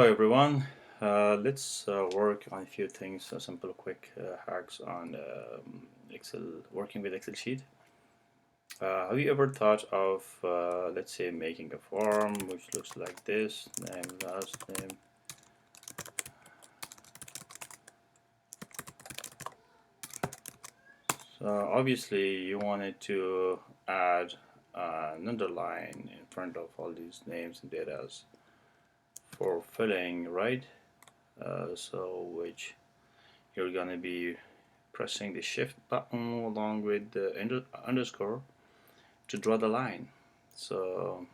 Hello everyone. Let's work on a few things, simple, quick hacks on Excel, working with Excel sheet. Have you ever thought of, let's say, making a form which looks like this, name, last name? So obviously you wanted to add an underline in front of all these names and data for filling, right? So which you're gonna be pressing the shift button along with the underscore to draw the line. So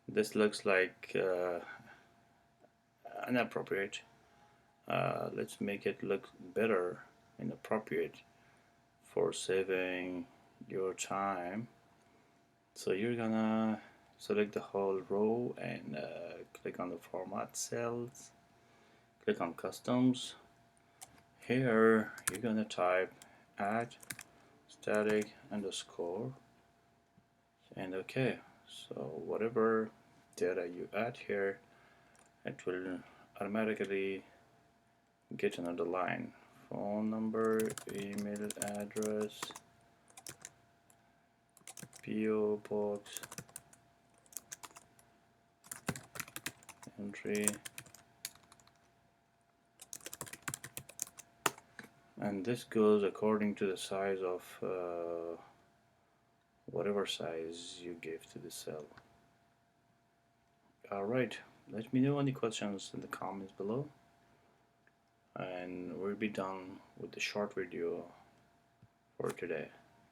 this looks like inappropriate. Let's make it look better and appropriate for saving your time. So you're gonna select the whole row and click on the format cells, click on customs. Here you're gonna type add static underscore and OK. So whatever data you add here, it will automatically get another line. Phone number, email address, PO box, entry, and this goes according to the size of whatever size you give to the cell. Alright, let me know any questions in the comments below, and we'll be done with the short video for today.